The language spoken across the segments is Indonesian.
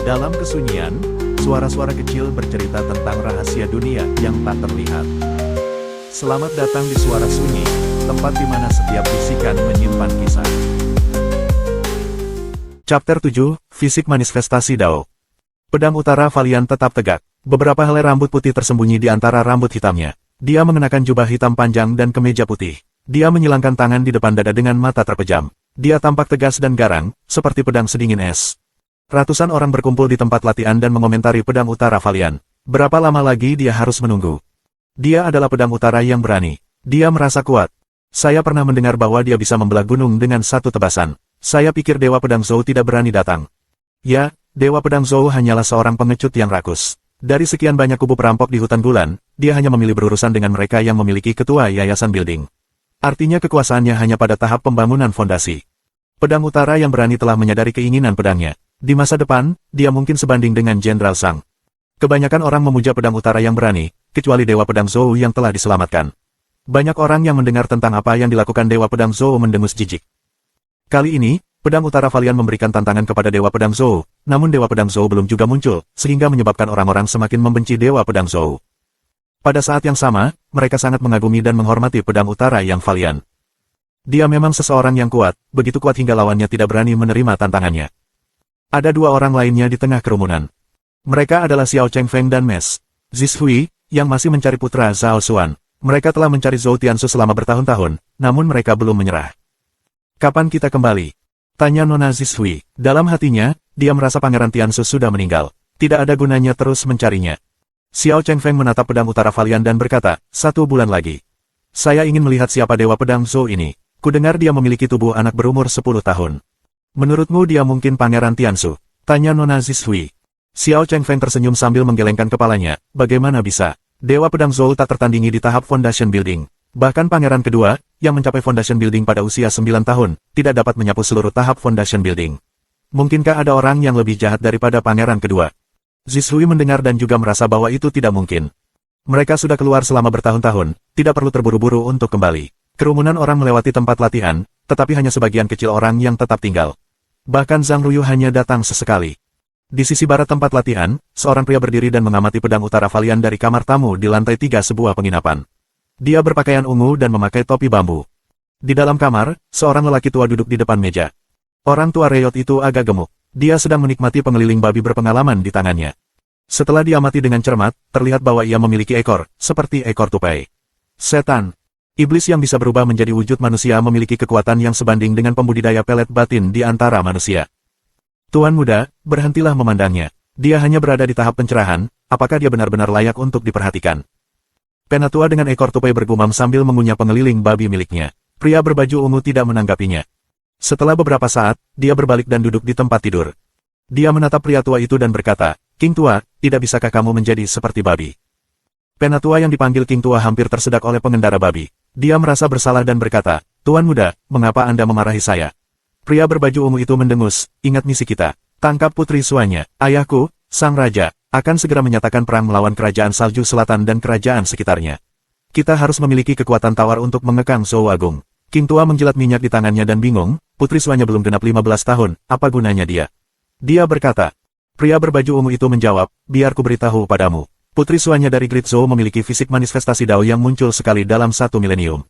Dalam kesunyian, suara-suara kecil bercerita tentang rahasia dunia yang tak terlihat. Selamat datang di Suara Sunyi, tempat di mana setiap bisikan menyimpan kisah. Chapter 7, Fisik Manifestasi Dao. Pedang utara Valiant tetap tegak. Beberapa helai rambut putih tersembunyi di antara rambut hitamnya. Dia mengenakan jubah hitam panjang dan kemeja putih. Dia menyilangkan tangan di depan dada dengan mata terpejam. Dia tampak tegas dan garang, seperti pedang sedingin es. Ratusan orang berkumpul di tempat latihan dan mengomentari pedang utara Valiant. Berapa lama lagi dia harus menunggu? Dia adalah pedang utara yang berani. Dia merasa kuat. Saya pernah mendengar bahwa dia bisa membelah gunung dengan satu tebasan. Saya pikir Dewa Pedang Zhou tidak berani datang. Ya, Dewa Pedang Zhou hanyalah seorang pengecut yang rakus. Dari sekian banyak kubu perampok di hutan bulan, dia hanya memilih berurusan dengan mereka yang memiliki ketua yayasan building. Artinya kekuasaannya hanya pada tahap pembangunan fondasi. Pedang utara yang berani telah menyadari keinginan pedangnya. Di masa depan, dia mungkin sebanding dengan Jenderal Zhang. Kebanyakan orang memuja pedang utara yang berani, kecuali Dewa Pedang Zhou yang telah diselamatkan. Banyak orang yang mendengar tentang apa yang dilakukan Dewa Pedang Zhou mendengus jijik. Kali ini, pedang utara Valiant memberikan tantangan kepada Dewa Pedang Zhou, namun Dewa Pedang Zhou belum juga muncul, sehingga menyebabkan orang-orang semakin membenci Dewa Pedang Zhou. Pada saat yang sama, mereka sangat mengagumi dan menghormati pedang utara yang Valiant. Dia memang seseorang yang kuat, begitu kuat hingga lawannya tidak berani menerima tantangannya. Ada dua orang lainnya di tengah kerumunan. Mereka adalah Xiao Chengfeng dan Mes Zhishui, yang masih mencari putra Zhao Xuan. Mereka telah mencari Zhou Tiansu selama bertahun-tahun, namun mereka belum menyerah. Kapan kita kembali? Tanya Nona Zhishui. Dalam hatinya, dia merasa Pangeran Tiansu sudah meninggal. Tidak ada gunanya terus mencarinya. Xiao Chengfeng menatap pedang utara Valiant dan berkata, 1 bulan lagi. Saya ingin melihat siapa Dewa Pedang Zhou ini. Kudengar dia memiliki tubuh anak berumur 10 tahun. Menurutmu dia mungkin Pangeran Tiansu? Tanya Nona Zhishui. Xiao Chengfeng tersenyum sambil menggelengkan kepalanya. Bagaimana bisa? Dewa Pedang Zhou tak tertandingi di tahap Foundation Building. Bahkan Pangeran kedua, yang mencapai Foundation Building pada usia 9 tahun, tidak dapat menyapu seluruh tahap Foundation Building. Mungkinkah ada orang yang lebih jahat daripada Pangeran kedua? Zhishui mendengar dan juga merasa bahwa itu tidak mungkin. Mereka sudah keluar selama bertahun-tahun, tidak perlu terburu-buru untuk kembali. Kerumunan orang melewati tempat latihan, tetapi hanya sebagian kecil orang yang tetap tinggal. Bahkan Zhang Ruyu hanya datang sesekali. Di sisi barat tempat latihan, seorang pria berdiri dan mengamati pedang utara Valiant dari kamar tamu di lantai 3 sebuah penginapan. Dia berpakaian ungu dan memakai topi bambu. Di dalam kamar, seorang lelaki tua duduk di depan meja. Orang tua Reyot itu agak gemuk. Dia sedang menikmati pengeliling babi berpengalaman di tangannya. Setelah diamati dengan cermat, terlihat bahwa ia memiliki ekor, seperti ekor tupai. Setan. Iblis yang bisa berubah menjadi wujud manusia memiliki kekuatan yang sebanding dengan pembudidaya pelet batin di antara manusia. Tuan muda, berhentilah memandangnya. Dia hanya berada di tahap pencerahan, apakah dia benar-benar layak untuk diperhatikan? Penatua dengan ekor tupai bergumam sambil mengunyah pengeliling babi miliknya. Pria berbaju ungu tidak menanggapinya. Setelah beberapa saat, dia berbalik dan duduk di tempat tidur. Dia menatap pria tua itu dan berkata, King Tua, tidak bisakah kamu menjadi seperti babi? Penatua yang dipanggil King Tua hampir tersedak oleh pengendara babi. Dia merasa bersalah dan berkata, Tuan muda, mengapa Anda memarahi saya? Pria berbaju ungu itu mendengus, ingat misi kita. Tangkap putri Suanya, ayahku, sang raja, akan segera menyatakan perang melawan kerajaan salju selatan dan kerajaan sekitarnya. Kita harus memiliki kekuatan tawar untuk mengekang Zhou Agung. King Tua menjilat minyak di tangannya dan bingung, putri Suanya belum genap 15 tahun, apa gunanya dia? Dia berkata. Pria berbaju ungu itu menjawab, biar ku beritahu padamu. Putri Suanya dari Great Zhou memiliki fisik manifestasi Dao yang muncul sekali dalam 1 milenium.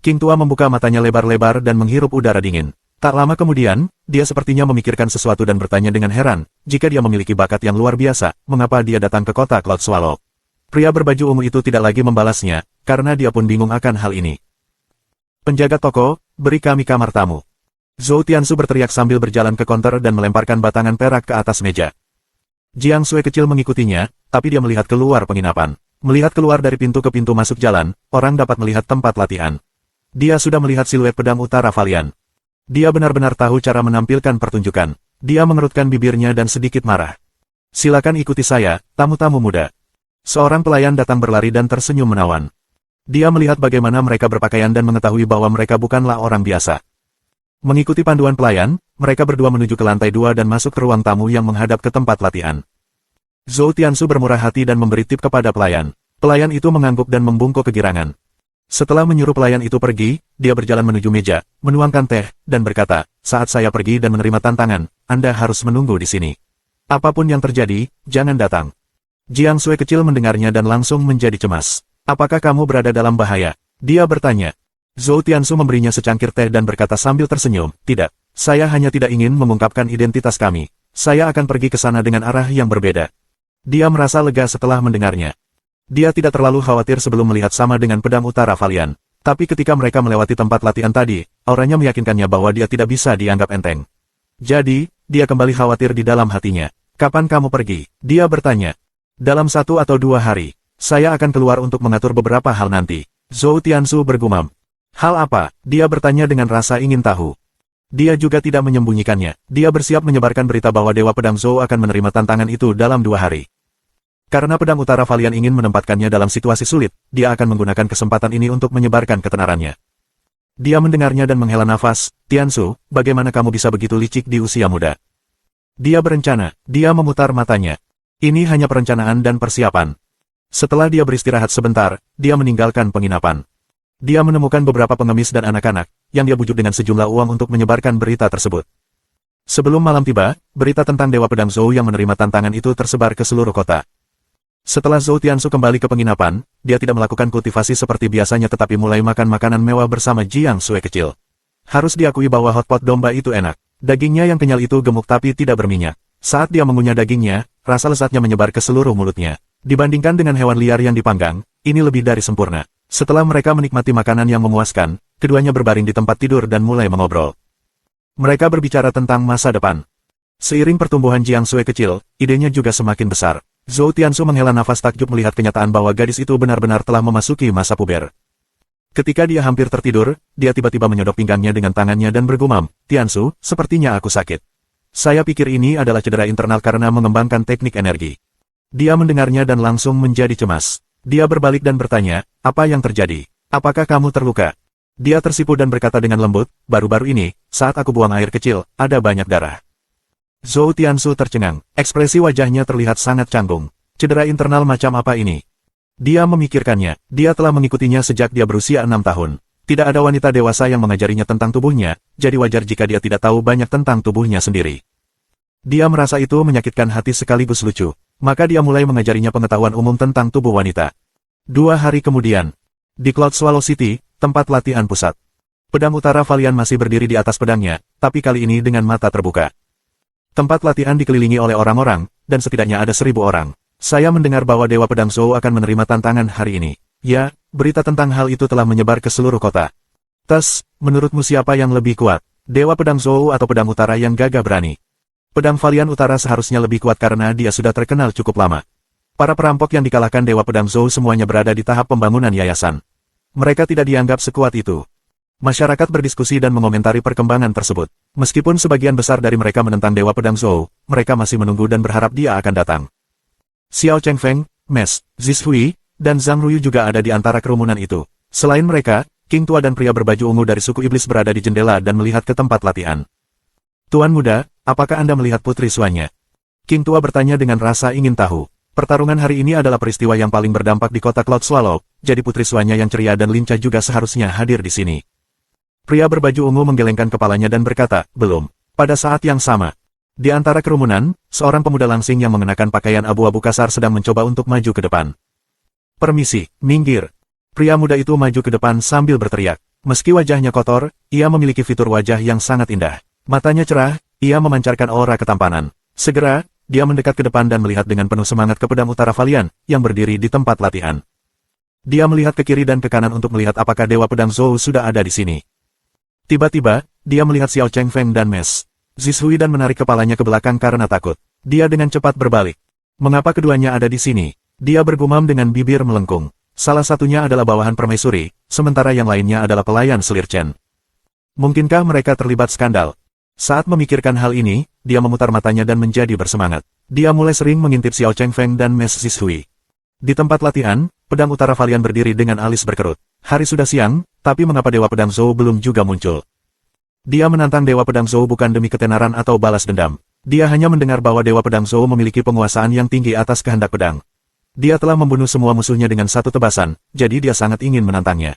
King Tua membuka matanya lebar-lebar dan menghirup udara dingin. Tak lama kemudian, dia sepertinya memikirkan sesuatu dan bertanya dengan heran, jika dia memiliki bakat yang luar biasa, mengapa dia datang ke kota Cloud Swallow? Pria berbaju ungu itu tidak lagi membalasnya, karena dia pun bingung akan hal ini. Penjaga toko, beri kami kamar tamu. Zhou Tiansu berteriak sambil berjalan ke konter dan melemparkan batangan perak ke atas meja. Jiang Sui kecil mengikutinya, tapi dia melihat keluar penginapan. Melihat keluar dari pintu ke pintu masuk jalan, orang dapat melihat tempat latihan. Dia sudah melihat siluet pedang utara Valiant. Dia benar-benar tahu cara menampilkan pertunjukan. Dia mengerutkan bibirnya dan sedikit marah. Silakan ikuti saya, tamu-tamu muda. Seorang pelayan datang berlari dan tersenyum menawan. Dia melihat bagaimana mereka berpakaian dan mengetahui bahwa mereka bukanlah orang biasa. Mengikuti panduan pelayan, mereka berdua menuju ke lantai 2 dan masuk ke ruang tamu yang menghadap ke tempat latihan. Zhou Tiansu bermurah hati dan memberi tip kepada pelayan. Pelayan itu mengangguk dan membungkuk kegirangan. Setelah menyuruh pelayan itu pergi, dia berjalan menuju meja, menuangkan teh, dan berkata, saat saya pergi dan menerima tantangan, Anda harus menunggu di sini. Apapun yang terjadi, jangan datang. Jiang Sui kecil mendengarnya dan langsung menjadi cemas. Apakah kamu berada dalam bahaya? Dia bertanya. Zhou Tiansu memberinya secangkir teh dan berkata sambil tersenyum, tidak, saya hanya tidak ingin mengungkapkan identitas kami. Saya akan pergi ke sana dengan arah yang berbeda. Dia merasa lega setelah mendengarnya. Dia tidak terlalu khawatir sebelum melihat sama dengan pedang utara Valiant. Tapi ketika mereka melewati tempat latihan tadi, auranya meyakinkannya bahwa dia tidak bisa dianggap enteng. Jadi, dia kembali khawatir di dalam hatinya. Kapan kamu pergi? Dia bertanya. Dalam 1 atau 2 hari, saya akan keluar untuk mengatur beberapa hal nanti. Zhou Tiansu bergumam. Hal apa? Dia bertanya dengan rasa ingin tahu. Dia juga tidak menyembunyikannya. Dia bersiap menyebarkan berita bahwa Dewa Pedang Zhou akan menerima tantangan itu dalam 2 hari. Karena pedang utara Valiant ingin menempatkannya dalam situasi sulit, dia akan menggunakan kesempatan ini untuk menyebarkan ketenarannya. Dia mendengarnya dan menghela nafas. Tiansu, bagaimana kamu bisa begitu licik di usia muda? Dia berencana. Dia memutar matanya. Ini hanya perencanaan dan persiapan. Setelah dia beristirahat sebentar, dia meninggalkan penginapan. Dia menemukan beberapa pengemis dan anak-anak, yang dia bujuk dengan sejumlah uang untuk menyebarkan berita tersebut. Sebelum malam tiba, berita tentang Dewa Pedang Zhou yang menerima tantangan itu tersebar ke seluruh kota. Setelah Zhou Tiansu kembali ke penginapan, dia tidak melakukan kultivasi seperti biasanya tetapi mulai makan makanan mewah bersama Jiang Sui kecil. Harus diakui bahwa hotpot domba itu enak. Dagingnya yang kenyal itu gemuk tapi tidak berminyak. Saat dia mengunyah dagingnya, rasa lezatnya menyebar ke seluruh mulutnya. Dibandingkan dengan hewan liar yang dipanggang, ini lebih dari sempurna. Setelah mereka menikmati makanan yang memuaskan, keduanya berbaring di tempat tidur dan mulai mengobrol. Mereka berbicara tentang masa depan. Seiring pertumbuhan Jiang Sui kecil, idenya juga semakin besar. Zhou Tiansu menghela nafas takjub melihat kenyataan bahwa gadis itu benar-benar telah memasuki masa puber. Ketika dia hampir tertidur, dia tiba-tiba menyodok pinggangnya dengan tangannya dan bergumam, Tiansu, sepertinya aku sakit. Saya pikir ini adalah cedera internal karena mengembangkan teknik energi. Dia mendengarnya dan langsung menjadi cemas. Dia berbalik dan bertanya, apa yang terjadi? Apakah kamu terluka? Dia tersipu dan berkata dengan lembut, baru-baru ini, saat aku buang air kecil, ada banyak darah. Zhou Tiansu tercengang, ekspresi wajahnya terlihat sangat canggung. Cedera internal macam apa ini? Dia memikirkannya, dia telah mengikutinya sejak dia berusia 6 tahun. Tidak ada wanita dewasa yang mengajarinya tentang tubuhnya, jadi wajar jika dia tidak tahu banyak tentang tubuhnya sendiri. Dia merasa itu menyakitkan hati sekaligus lucu, maka dia mulai mengajarinya pengetahuan umum tentang tubuh wanita. 2 hari kemudian, di Cloud Swallow City, tempat latihan pusat. Pedang utara Valiant masih berdiri di atas pedangnya, tapi kali ini dengan mata terbuka. Tempat latihan dikelilingi oleh orang-orang, dan setidaknya ada 1000 orang. Saya mendengar bahwa Dewa Pedang Zhou akan menerima tantangan hari ini. Ya, berita tentang hal itu telah menyebar ke seluruh kota. Tes, menurutmu siapa yang lebih kuat? Dewa Pedang Zhou atau Pedang Utara yang gagah berani? Pedang Valiant Utara seharusnya lebih kuat karena dia sudah terkenal cukup lama. Para perampok yang dikalahkan Dewa Pedang Zhou semuanya berada di tahap pembangunan yayasan. Mereka tidak dianggap sekuat itu. Masyarakat berdiskusi dan mengomentari perkembangan tersebut. Meskipun sebagian besar dari mereka menentang Dewa Pedang Zhou, mereka masih menunggu dan berharap dia akan datang. Xiao Chengfeng, Mes, Zhishui, dan Zhang Ruyu juga ada di antara kerumunan itu. Selain mereka, King Tua dan pria berbaju ungu dari suku iblis berada di jendela dan melihat ke tempat latihan. Tuan muda, apakah Anda melihat putri Suanya? King Tua bertanya dengan rasa ingin tahu. Pertarungan hari ini adalah peristiwa yang paling berdampak di kota Cloud Swallow, jadi putri Suanya yang ceria dan lincah juga seharusnya hadir di sini. Pria berbaju ungu menggelengkan kepalanya dan berkata, belum. Pada saat yang sama, di antara kerumunan, seorang pemuda langsing yang mengenakan pakaian abu-abu kasar sedang mencoba untuk maju ke depan. Permisi, minggir. Pria muda itu maju ke depan sambil berteriak. Meski wajahnya kotor, ia memiliki fitur wajah yang sangat indah. Matanya cerah, ia memancarkan aura ketampanan. Segera, dia mendekat ke depan dan melihat dengan penuh semangat ke Pedang Utara Valiant, yang berdiri di tempat latihan. Dia melihat ke kiri dan ke kanan untuk melihat apakah Dewa Pedang Zhou sudah ada di sini. Tiba-tiba, dia melihat Xiao Chengfeng dan Mes Zhishui dan menarik kepalanya ke belakang karena takut. Dia dengan cepat berbalik. Mengapa keduanya ada di sini? Dia bergumam dengan bibir melengkung. Salah satunya adalah bawahan permaisuri, sementara yang lainnya adalah pelayan selir Chen. Mungkinkah mereka terlibat skandal? Saat memikirkan hal ini, dia memutar matanya dan menjadi bersemangat. Dia mulai sering mengintip Xiao Chengfeng dan Mes Zhishui. Di tempat latihan, Pedang Utara Valiant berdiri dengan alis berkerut. Hari sudah siang, tapi mengapa Dewa Pedang Zhou belum juga muncul? Dia menantang Dewa Pedang Zhou bukan demi ketenaran atau balas dendam. Dia hanya mendengar bahwa Dewa Pedang Zhou memiliki penguasaan yang tinggi atas kehendak pedang. Dia telah membunuh semua musuhnya dengan satu tebasan, jadi dia sangat ingin menantangnya.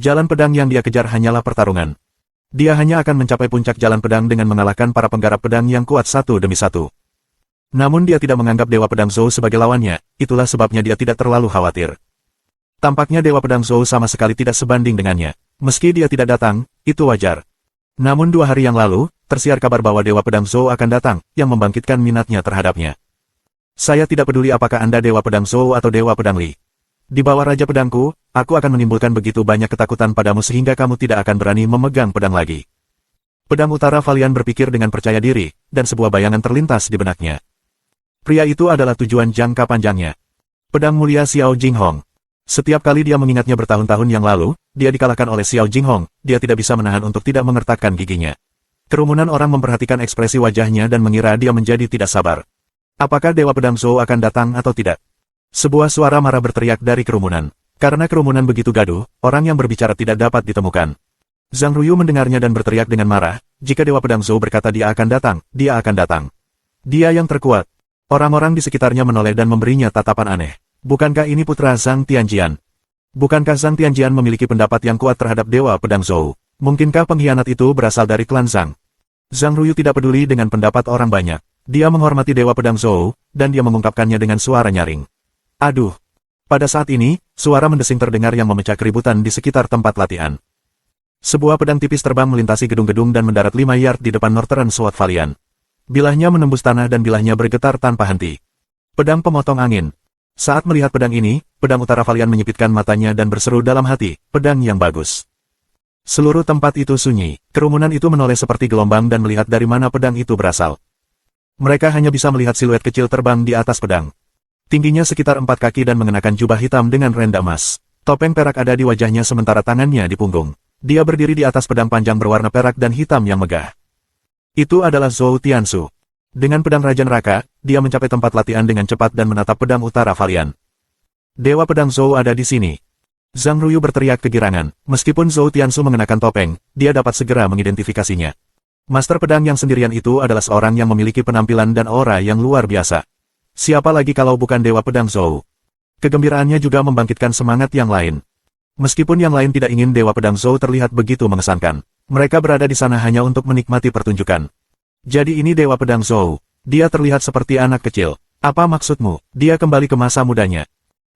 Jalan pedang yang dia kejar hanyalah pertarungan. Dia hanya akan mencapai puncak jalan pedang dengan mengalahkan para penggarap pedang yang kuat satu demi satu. Namun dia tidak menganggap Dewa Pedang Zhou sebagai lawannya, itulah sebabnya dia tidak terlalu khawatir. Tampaknya Dewa Pedang Zhou sama sekali tidak sebanding dengannya. Meski dia tidak datang, itu wajar. Namun 2 hari yang lalu, tersiar kabar bahwa Dewa Pedang Zhou akan datang, yang membangkitkan minatnya terhadapnya. Saya tidak peduli apakah Anda Dewa Pedang Zhou atau Dewa Pedang Li. Di bawah Raja Pedangku, aku akan menimbulkan begitu banyak ketakutan padamu sehingga kamu tidak akan berani memegang pedang lagi. Pedang Utara Valian berpikir dengan percaya diri, dan sebuah bayangan terlintas di benaknya. Pria itu adalah tujuan jangka panjangnya. Pedang mulia Xiao Jinghong. Setiap kali dia mengingatnya bertahun-tahun yang lalu, dia dikalahkan oleh Xiao Jinghong, dia tidak bisa menahan untuk tidak mengertakkan giginya. Kerumunan orang memperhatikan ekspresi wajahnya dan mengira dia menjadi tidak sabar. Apakah Dewa Pedang Zhou akan datang atau tidak? Sebuah suara marah berteriak dari kerumunan. Karena kerumunan begitu gaduh, orang yang berbicara tidak dapat ditemukan. Zhang Ruyu mendengarnya dan berteriak dengan marah, jika Dewa Pedang Zhou berkata dia akan datang, dia akan datang. Dia yang terkuat. Orang-orang di sekitarnya menoleh dan memberinya tatapan aneh. Bukankah ini putra Zhang Tianjian? Bukankah Zhang Tianjian memiliki pendapat yang kuat terhadap Dewa Pedang Zhou? Mungkinkah pengkhianat itu berasal dari klan Zhang? Zhang Ruyu tidak peduli dengan pendapat orang banyak. Dia menghormati Dewa Pedang Zhou, dan dia mengungkapkannya dengan suara nyaring. Aduh! Pada saat ini, suara mendesing terdengar yang memecah keributan di sekitar tempat latihan. Sebuah pedang tipis terbang melintasi gedung-gedung dan mendarat 5 yard di depan Northern Sword Valiant. Bilahnya menembus tanah dan bilahnya bergetar tanpa henti. Pedang pemotong angin. Saat melihat pedang ini, pedang Utara Valiant menyipitkan matanya dan berseru dalam hati, pedang yang bagus. Seluruh tempat itu sunyi, kerumunan itu menoleh seperti gelombang dan melihat dari mana pedang itu berasal. Mereka hanya bisa melihat siluet kecil terbang di atas pedang. Tingginya sekitar 4 kaki dan mengenakan jubah hitam dengan renda emas. Topeng perak ada di wajahnya sementara tangannya di punggung. Dia berdiri di atas pedang panjang berwarna perak dan hitam yang megah. Itu adalah Zhou Tiansu. Dengan pedang Raja Neraka, dia mencapai tempat latihan dengan cepat dan menatap pedang Utara Valiant. Dewa Pedang Zhou ada di sini. Zhang Ruyu berteriak kegirangan. Meskipun Zhou Tiansu mengenakan topeng, dia dapat segera mengidentifikasinya. Master pedang yang sendirian itu adalah seorang yang memiliki penampilan dan aura yang luar biasa. Siapa lagi kalau bukan Dewa Pedang Zhou? Kegembiraannya juga membangkitkan semangat yang lain. Meskipun yang lain tidak ingin Dewa Pedang Zhou terlihat begitu mengesankan, mereka berada di sana hanya untuk menikmati pertunjukan. Jadi ini Dewa Pedang Zhou. Dia terlihat seperti anak kecil. Apa maksudmu? Dia kembali ke masa mudanya.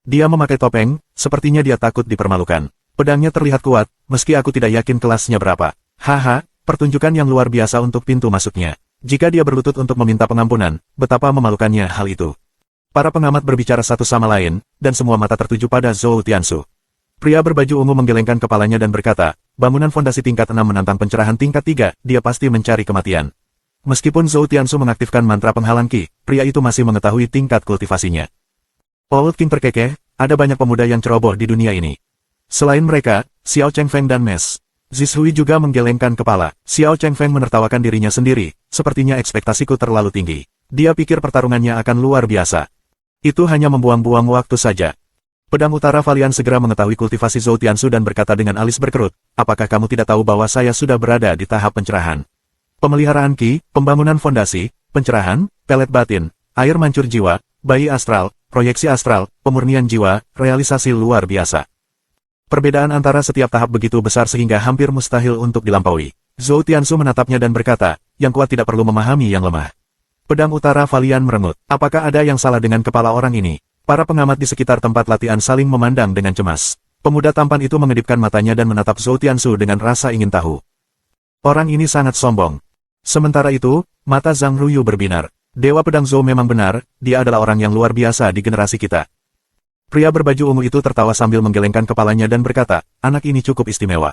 Dia memakai topeng, sepertinya dia takut dipermalukan. Pedangnya terlihat kuat, meski aku tidak yakin kelasnya berapa. Haha, pertunjukan yang luar biasa untuk pintu masuknya. Jika dia berlutut untuk meminta pengampunan, betapa memalukannya hal itu. Para pengamat berbicara satu sama lain, dan semua mata tertuju pada Zhou Tiansu. Pria berbaju ungu menggelengkan kepalanya dan berkata, bangunan fondasi tingkat 6 menantang pencerahan tingkat 3, dia pasti mencari kematian. Meskipun Zhou Tiansu mengaktifkan mantra penghalang Qi, pria itu masih mengetahui tingkat kultivasinya. Old King terkekeh, ada banyak pemuda yang ceroboh di dunia ini. Selain mereka, Xiao Chengfeng dan Mes Zishui juga menggelengkan kepala. Xiao Chengfeng menertawakan dirinya sendiri, sepertinya ekspektasiku terlalu tinggi. Dia pikir pertarungannya akan luar biasa. Itu hanya membuang-buang waktu saja. Pedang Utara Valiant segera mengetahui kultivasi Zhou Tiansu dan berkata dengan alis berkerut, apakah kamu tidak tahu bahwa saya sudah berada di tahap pencerahan? Pemeliharaan Qi, pembangunan fondasi, pencerahan, pelet batin, air mancur jiwa, bayi astral, proyeksi astral, pemurnian jiwa, realisasi luar biasa. Perbedaan antara setiap tahap begitu besar sehingga hampir mustahil untuk dilampaui. Zhou Tiansu menatapnya dan berkata, yang kuat tidak perlu memahami yang lemah. Pedang Utara Valiant merengut. Apakah ada yang salah dengan kepala orang ini? Para pengamat di sekitar tempat latihan saling memandang dengan cemas. Pemuda tampan itu mengedipkan matanya dan menatap Zhou Tiansu dengan rasa ingin tahu. Orang ini sangat sombong. Sementara itu, mata Zhang Ruyu berbinar. Dewa Pedang Zhou memang benar, dia adalah orang yang luar biasa di generasi kita. Pria berbaju ungu itu tertawa sambil menggelengkan kepalanya dan berkata, anak ini cukup istimewa.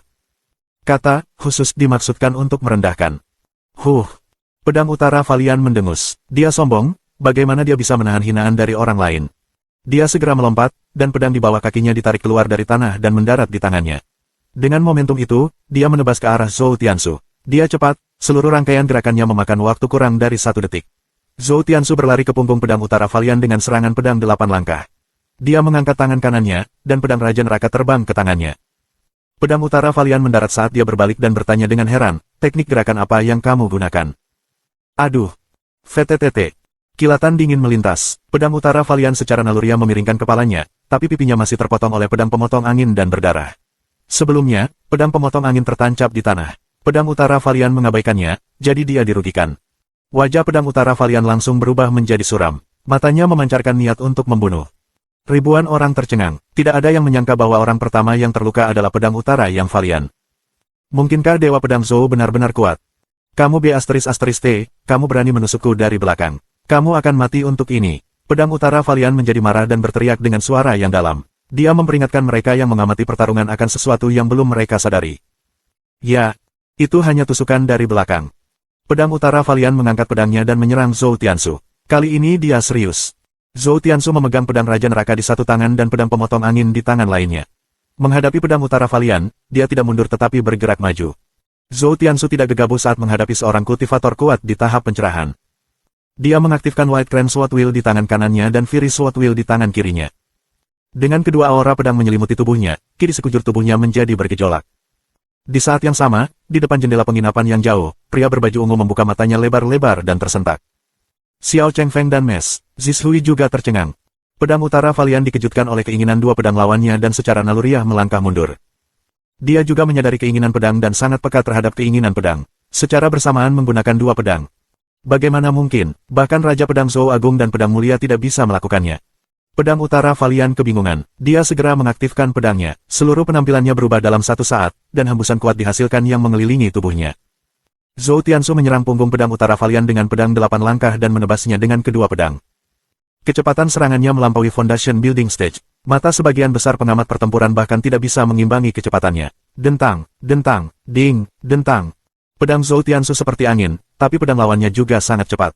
Kata, khusus dimaksudkan untuk merendahkan. Pedang Utara Valiant mendengus. Dia sombong, bagaimana dia bisa menahan hinaan dari orang lain? Dia segera melompat, dan pedang di bawah kakinya ditarik keluar dari tanah dan mendarat di tangannya. Dengan momentum itu, dia menebas ke arah Zhou Tiansu. Dia cepat, seluruh rangkaian gerakannya memakan waktu kurang dari 1 detik. Zhou Tiansu berlari ke punggung pedang Utara Valiant dengan serangan pedang 8 langkah. Dia mengangkat tangan kanannya, dan pedang Raja Neraka terbang ke tangannya. Pedang Utara Valiant mendarat saat dia berbalik dan bertanya dengan heran, teknik gerakan apa yang kamu gunakan? Aduh! VTTT! Kilatan dingin melintas. Pedang Utara Valiant secara naluriah memiringkan kepalanya, tapi pipinya masih terpotong oleh pedang pemotong angin dan berdarah. Sebelumnya, pedang pemotong angin tertancap di tanah. Pedang Utara Valiant mengabaikannya, jadi dia dirugikan. Wajah pedang utara Valian langsung berubah menjadi suram. Matanya memancarkan niat untuk membunuh. Ribuan orang tercengang. Tidak ada yang menyangka bahwa orang pertama yang terluka adalah pedang utara yang Valian. Mungkinkah Dewa Pedang Zou benar-benar kuat? Kamu B***T, kamu berani menusukku dari belakang. Kamu akan mati untuk ini. Pedang utara Valian menjadi marah dan berteriak dengan suara yang dalam. Dia memperingatkan mereka yang mengamati pertarungan akan sesuatu yang belum mereka sadari. Ya, itu hanya tusukan dari belakang. Pedang utara Valian mengangkat pedangnya dan menyerang Zhou Tianxu. Kali ini dia serius. Zhou Tianxu memegang pedang Raja Neraka di satu tangan dan pedang pemotong angin di tangan lainnya. Menghadapi pedang utara Valian, dia tidak mundur tetapi bergerak maju. Zhou Tianxu tidak gegabah saat menghadapi seorang kultivator kuat di tahap pencerahan. Dia mengaktifkan White Crane Sword Wheel di tangan kanannya dan Fury Sword Wheel di tangan kirinya. Dengan kedua aura pedang menyelimuti tubuhnya, kiri sekujur tubuhnya menjadi bergejolak. Di saat yang sama, di depan jendela penginapan yang jauh, pria berbaju ungu membuka matanya lebar-lebar dan tersentak. Xiao Chengfeng dan Mes Zhishui juga tercengang. Pedang utara Valian dikejutkan oleh keinginan dua pedang lawannya dan secara naluriah melangkah mundur. Dia juga menyadari keinginan pedang dan sangat peka terhadap keinginan pedang. Secara bersamaan menggunakan dua pedang. Bagaimana mungkin, bahkan Raja Pedang Zou Agung dan Pedang Mulia tidak bisa melakukannya. Pedang utara Valian kebingungan. Dia segera mengaktifkan pedangnya. Seluruh penampilannya berubah dalam satu saat, dan hembusan kuat dihasilkan yang mengelilingi tubuhnya. Zhou Tianxu menyerang punggung pedang utara Valian dengan pedang 8 langkah dan menebasnya dengan kedua pedang. Kecepatan serangannya melampaui Foundation Building Stage. Mata sebagian besar pengamat pertempuran bahkan tidak bisa mengimbangi kecepatannya. Dentang, dentang, ding, dentang. Pedang Zhou Tianxu seperti angin, tapi pedang lawannya juga sangat cepat.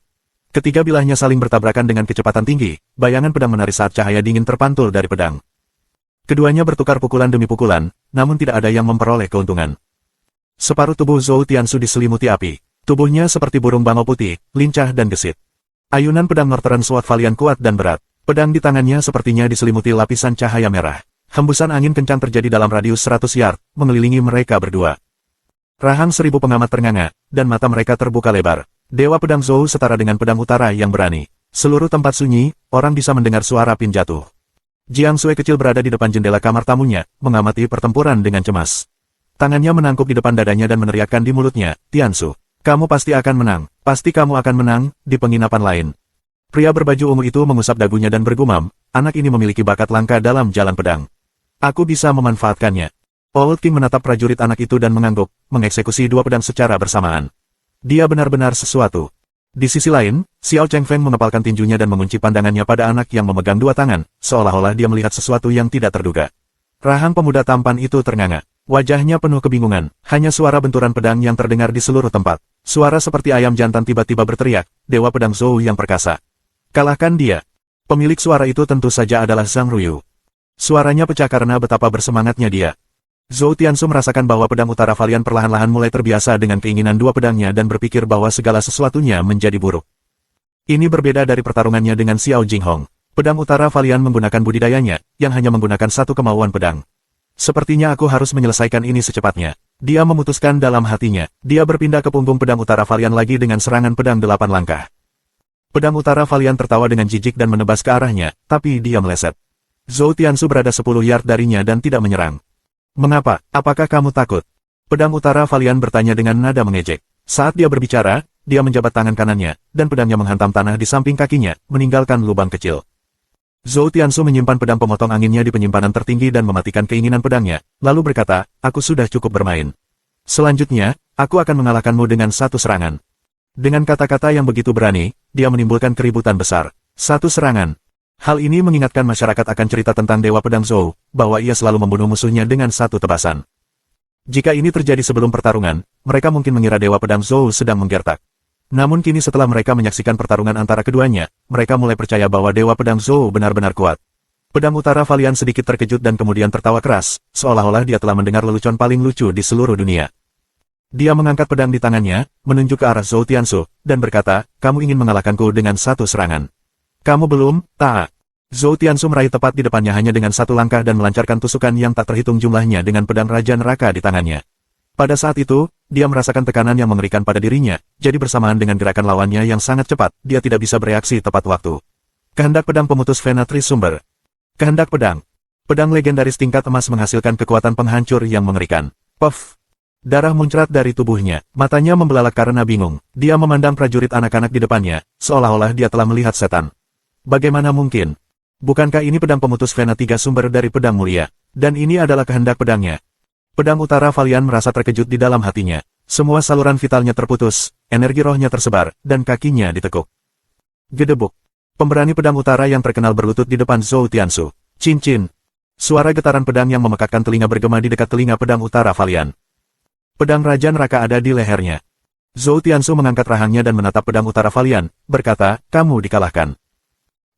Ketiga bilahnya saling bertabrakan dengan kecepatan tinggi, bayangan pedang menari saat cahaya dingin terpantul dari pedang. Keduanya bertukar pukulan demi pukulan, namun tidak ada yang memperoleh keuntungan. Separuh tubuh Zhou Tianxu diselimuti api. Tubuhnya seperti burung bangau putih, lincah dan gesit. Ayunan pedang Northern Sword Valian kuat dan berat. Pedang di tangannya sepertinya diselimuti lapisan cahaya merah. Hembusan angin kencang terjadi dalam radius 100 yard, mengelilingi mereka berdua. Rahang 1000 pengamat ternganga, dan mata mereka terbuka lebar. Dewa Pedang Zou setara dengan pedang utara yang berani. Seluruh tempat sunyi, orang bisa mendengar suara pin jatuh. Jiang Sui kecil berada di depan jendela kamar tamunya, mengamati pertempuran dengan cemas. Tangannya menangkup di depan dadanya dan meneriakkan di mulutnya, Tianxu, kamu pasti akan menang, pasti kamu akan menang, di penginapan lain. Pria berbaju ungu itu mengusap dagunya dan bergumam, anak ini memiliki bakat langka dalam jalan pedang. Aku bisa memanfaatkannya. Old King menatap prajurit anak itu dan mengangguk, mengeksekusi dua pedang secara bersamaan. Dia benar-benar sesuatu. Di sisi lain, Xiao Chengfeng mengepalkan tinjunya dan mengunci pandangannya pada anak yang memegang dua tangan, seolah-olah dia melihat sesuatu yang tidak terduga. Rahang pemuda tampan itu ternganga. Wajahnya penuh kebingungan, hanya suara benturan pedang yang terdengar di seluruh tempat. Suara seperti ayam jantan tiba-tiba berteriak, Dewa Pedang Zou yang perkasa. Kalahkan dia. Pemilik suara itu tentu saja adalah Zhang Ruyu. Suaranya pecah karena betapa bersemangatnya dia. Zhou Tianxu merasakan bahwa pedang utara Valian perlahan-lahan mulai terbiasa dengan keinginan dua pedangnya dan berpikir bahwa segala sesuatunya menjadi buruk. Ini berbeda dari pertarungannya dengan Xiao Jinghong. Pedang utara Valian menggunakan budidayanya, yang hanya menggunakan satu kemauan pedang. Sepertinya aku harus menyelesaikan ini secepatnya. Dia memutuskan dalam hatinya. Dia berpindah ke punggung pedang utara Valian lagi dengan serangan pedang 8 langkah. Pedang utara Valian tertawa dengan jijik dan menebas ke arahnya, tapi dia meleset. Zhou Tianxu berada 10 yard darinya dan tidak menyerang. Mengapa? Apakah kamu takut? Pedang utara Valian bertanya dengan nada mengejek. Saat dia berbicara, dia menjabat tangan kanannya, dan pedangnya menghantam tanah di samping kakinya, meninggalkan lubang kecil. Zhou Tianxu menyimpan pedang pemotong anginnya di penyimpanan tertinggi dan mematikan keinginan pedangnya, lalu berkata, aku sudah cukup bermain. Selanjutnya, aku akan mengalahkanmu dengan satu serangan. Dengan kata-kata yang begitu berani, dia menimbulkan keributan besar. Satu serangan. Hal ini mengingatkan masyarakat akan cerita tentang Dewa Pedang Zou, bahwa ia selalu membunuh musuhnya dengan satu tebasan. Jika ini terjadi sebelum pertarungan, mereka mungkin mengira Dewa Pedang Zou sedang menggertak. Namun kini setelah mereka menyaksikan pertarungan antara keduanya, mereka mulai percaya bahwa Dewa Pedang Zou benar-benar kuat. Pedang utara Valian sedikit terkejut dan kemudian tertawa keras, seolah-olah dia telah mendengar lelucon paling lucu di seluruh dunia. Dia mengangkat pedang di tangannya, menunjuk ke arah Zhou Tianxu, dan berkata, kamu ingin mengalahkanku dengan satu serangan. Kamu belum, tak. Zhou Tianxu meraih tepat di depannya hanya dengan satu langkah dan melancarkan tusukan yang tak terhitung jumlahnya dengan pedang Raja Neraka di tangannya. Pada saat itu, dia merasakan tekanan yang mengerikan pada dirinya, jadi bersamaan dengan gerakan lawannya yang sangat cepat, dia tidak bisa bereaksi tepat waktu. Kehendak pedang pemutus Venatris Sumber. Kehendak pedang. Pedang legendaris tingkat emas menghasilkan kekuatan penghancur yang mengerikan. Puff. Darah muncrat dari tubuhnya, matanya membelalak karena bingung. Dia memandang prajurit anak-anak di depannya, seolah-olah dia telah melihat setan. Bagaimana mungkin? Bukankah ini pedang pemutus Vena 3 sumber dari pedang mulia? Dan ini adalah kehendak pedangnya. Pedang utara Valian merasa terkejut di dalam hatinya. Semua saluran vitalnya terputus, energi rohnya tersebar, dan kakinya ditekuk. Gedebuk. Pemberani pedang utara yang terkenal berlutut di depan Zhou Tiansu. Cincin. Suara getaran pedang yang memekakkan telinga bergema di dekat telinga pedang utara Valian. Pedang Raja Neraka ada di lehernya. Zhou Tiansu mengangkat rahangnya dan menatap pedang utara Valian, berkata, kamu dikalahkan.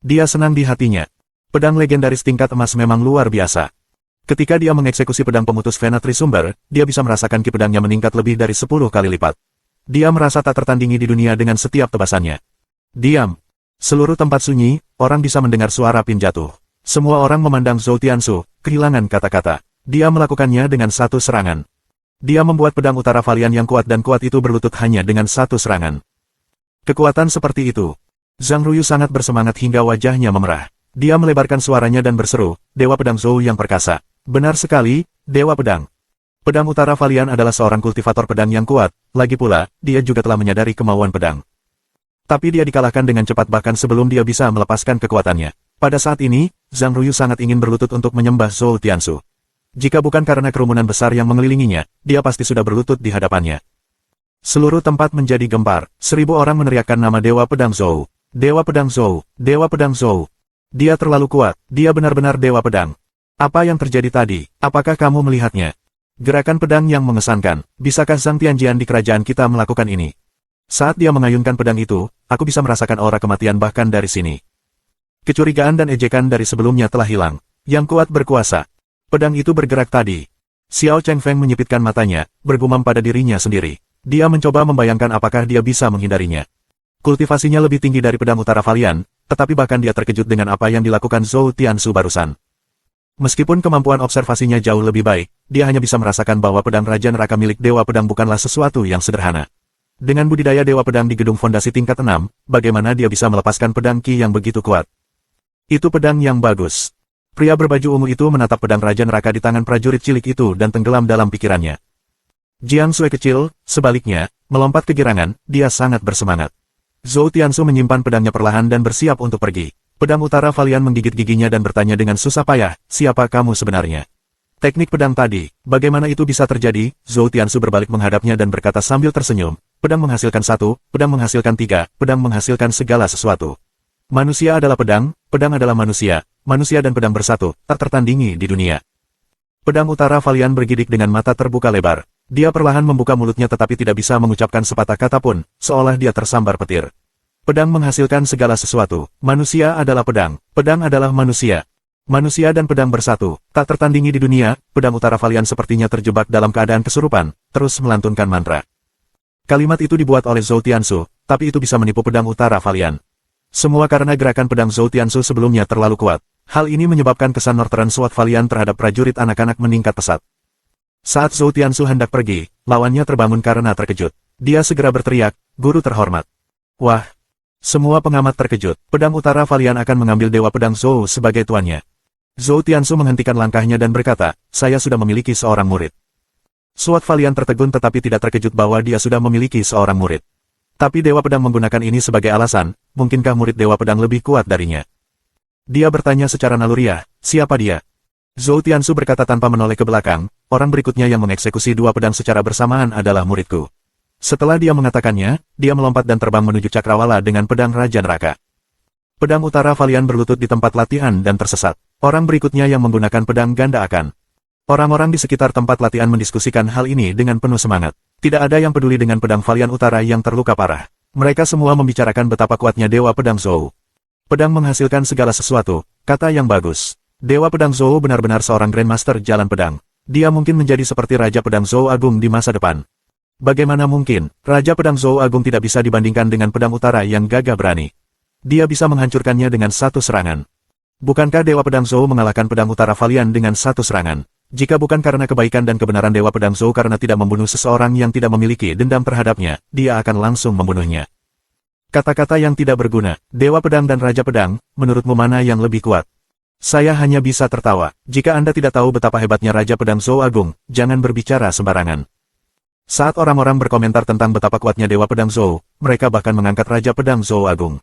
Dia senang di hatinya. Pedang legendaris tingkat emas memang luar biasa. Ketika dia mengeksekusi pedang pemutus Vena Trisumber, dia bisa merasakan ki pedangnya meningkat lebih dari 10 kali lipat. Dia merasa tak tertandingi di dunia dengan setiap tebasannya. Diam. Seluruh tempat sunyi, orang bisa mendengar suara pin jatuh. Semua orang memandang Zhou Tiansu, kehilangan kata-kata. Dia melakukannya dengan satu serangan. Dia membuat pedang utara Valian yang kuat dan kuat itu berlutut hanya dengan satu serangan. Kekuatan seperti itu. Zhang Ruyu sangat bersemangat hingga wajahnya memerah. Dia melebarkan suaranya dan berseru, Dewa Pedang Zhou yang perkasa. Benar sekali, Dewa Pedang. Pedang utara Valian adalah seorang kultivator pedang yang kuat, lagi pula, dia juga telah menyadari kemauan pedang. Tapi dia dikalahkan dengan cepat bahkan sebelum dia bisa melepaskan kekuatannya. Pada saat ini, Zhang Ruyu sangat ingin berlutut untuk menyembah Zhou Tiansu. Jika bukan karena kerumunan besar yang mengelilinginya, dia pasti sudah berlutut di hadapannya. Seluruh tempat menjadi gempar, 1000 orang meneriakkan nama Dewa Pedang Zhou. Dewa Pedang Zhou, Dewa Pedang Zhou. Dia terlalu kuat, dia benar-benar Dewa Pedang. Apa yang terjadi tadi? Apakah kamu melihatnya? Gerakan pedang yang mengesankan. Bisakah Zhang Tianjian di kerajaan kita melakukan ini? Saat dia mengayunkan pedang itu, aku bisa merasakan aura kematian bahkan dari sini. Kecurigaan dan ejekan dari sebelumnya telah hilang. Yang kuat berkuasa. Pedang itu bergerak tadi. Xiao Chengfeng menyipitkan matanya, bergumam pada dirinya sendiri. Dia mencoba membayangkan apakah dia bisa menghindarinya. Kultivasinya lebih tinggi dari pedang utara Valian, tetapi bahkan dia terkejut dengan apa yang dilakukan Zhou Tiansu barusan. Meskipun kemampuan observasinya jauh lebih baik, dia hanya bisa merasakan bahwa pedang Raja Neraka milik Dewa Pedang bukanlah sesuatu yang sederhana. Dengan budidaya Dewa Pedang di gedung fondasi tingkat 6, bagaimana dia bisa melepaskan pedang Qi yang begitu kuat? Itu pedang yang bagus. Pria berbaju ungu itu menatap pedang Raja Neraka di tangan prajurit cilik itu dan tenggelam dalam pikirannya. Jiang Sui kecil, sebaliknya, melompat kegirangan, dia sangat bersemangat. Zhou Tiansu menyimpan pedangnya perlahan dan bersiap untuk pergi. Pedang utara Valian menggigit giginya dan bertanya dengan susah payah, siapa kamu sebenarnya? Teknik pedang tadi, bagaimana itu bisa terjadi? Zhou Tiansu berbalik menghadapnya dan berkata sambil tersenyum, pedang menghasilkan 1, pedang menghasilkan 3, pedang menghasilkan segala sesuatu. Manusia adalah pedang, pedang adalah manusia. Manusia dan pedang bersatu, tak tertandingi di dunia. Pedang utara Valian bergidik dengan mata terbuka lebar. Dia perlahan membuka mulutnya tetapi tidak bisa mengucapkan sepatah kata pun, seolah dia tersambar petir. Pedang menghasilkan segala sesuatu. Manusia adalah pedang. Pedang adalah manusia. Manusia dan pedang bersatu, tak tertandingi di dunia. Pedang utara Valian sepertinya terjebak dalam keadaan kesurupan, terus melantunkan mantra. Kalimat itu dibuat oleh Zhou Tiansu, tapi itu bisa menipu pedang utara Valian. Semua karena gerakan pedang Zhou Tiansu sebelumnya terlalu kuat. Hal ini menyebabkan kesan Northern Sword Valian terhadap prajurit anak-anak meningkat pesat. Saat Zhou Tiansu hendak pergi, lawannya terbangun karena terkejut. Dia segera berteriak, guru terhormat. Wah! Semua pengamat terkejut. Pedang utara Valian akan mengambil Dewa Pedang Zhou sebagai tuannya. Zhou Tiansu menghentikan langkahnya dan berkata, saya sudah memiliki seorang murid. Sword Valian tertegun tetapi tidak terkejut bahwa dia sudah memiliki seorang murid. Tapi Dewa Pedang menggunakan ini sebagai alasan, mungkinkah murid Dewa Pedang lebih kuat darinya? Dia bertanya secara naluriah, siapa dia? Zhou Tiansu berkata tanpa menoleh ke belakang, orang berikutnya yang mengeksekusi 2 pedang secara bersamaan adalah muridku. Setelah dia mengatakannya, dia melompat dan terbang menuju cakrawala dengan pedang Raja Neraka. Pedang utara Valian berlutut di tempat latihan dan tersesat. Orang berikutnya yang menggunakan pedang ganda akan. Orang-orang di sekitar tempat latihan mendiskusikan hal ini dengan penuh semangat. Tidak ada yang peduli dengan pedang Valian utara yang terluka parah. Mereka semua membicarakan betapa kuatnya Dewa Pedang Zhou. Pedang menghasilkan segala sesuatu, kata yang bagus. Dewa Pedang Zhou benar-benar seorang Grandmaster jalan pedang. Dia mungkin menjadi seperti Raja Pedang Zhou Agung di masa depan. Bagaimana mungkin, Raja Pedang Zhou Agung tidak bisa dibandingkan dengan pedang utara yang gagah berani? Dia bisa menghancurkannya dengan satu serangan. Bukankah Dewa Pedang Zhou mengalahkan pedang utara Valian dengan satu serangan? Jika bukan karena kebaikan dan kebenaran Dewa Pedang Zhou karena tidak membunuh seseorang yang tidak memiliki dendam terhadapnya, dia akan langsung membunuhnya. Kata-kata yang tidak berguna, Dewa Pedang dan Raja Pedang, menurutmu mana yang lebih kuat? Saya hanya bisa tertawa. Jika Anda tidak tahu betapa hebatnya Raja Pedang Zhou Agung, jangan berbicara sembarangan. Saat orang-orang berkomentar tentang betapa kuatnya Dewa Pedang Zhou, mereka bahkan mengangkat Raja Pedang Zhou Agung.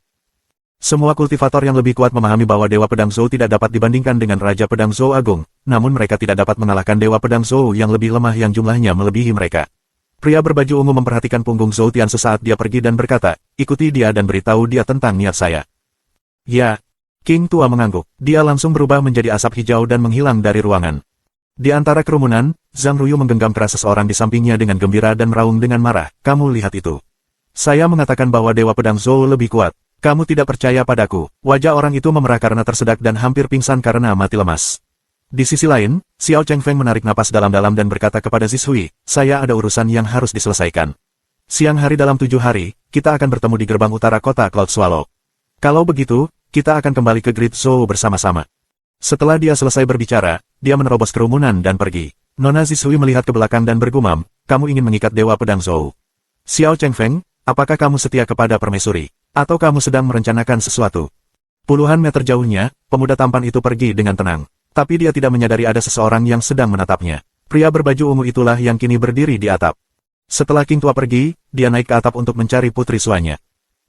Semua kultivator yang lebih kuat memahami bahwa Dewa Pedang Zhou tidak dapat dibandingkan dengan Raja Pedang Zhou Agung, namun mereka tidak dapat mengalahkan Dewa Pedang Zhou yang lebih lemah yang jumlahnya melebihi mereka. Pria berbaju ungu memperhatikan punggung Zhou Tiansu saat dia pergi dan berkata, ikuti dia dan beritahu dia tentang niat saya. Ya. King Tua mengangguk. Dia langsung berubah menjadi asap hijau dan menghilang dari ruangan. Di antara kerumunan, Zhang Ruyu menggenggam keras seseorang di sampingnya dengan gembira dan meraung dengan marah. Kamu lihat itu. Saya mengatakan bahwa Dewa Pedang Zhou lebih kuat. Kamu tidak percaya padaku. Wajah orang itu memerah karena tersedak dan hampir pingsan karena mati lemas. Di sisi lain, Xiao Chengfeng menarik napas dalam-dalam dan berkata kepada Zishui, saya ada urusan yang harus diselesaikan. Siang hari dalam 7 hari, kita akan bertemu di gerbang utara kota Cloud Swallow. Kalau begitu, kita akan kembali ke Great Zhou bersama-sama. Setelah dia selesai berbicara, dia menerobos kerumunan dan pergi. Nona Zishui melihat ke belakang dan bergumam, kamu ingin mengikat Dewa Pedang Zhou. Xiao Chengfeng, apakah kamu setia kepada permaisuri? Atau kamu sedang merencanakan sesuatu? Puluhan meter jauhnya, pemuda tampan itu pergi dengan tenang. Tapi dia tidak menyadari ada seseorang yang sedang menatapnya. Pria berbaju ungu itulah yang kini berdiri di atap. Setelah King Tua pergi, dia naik ke atap untuk mencari putri suanya.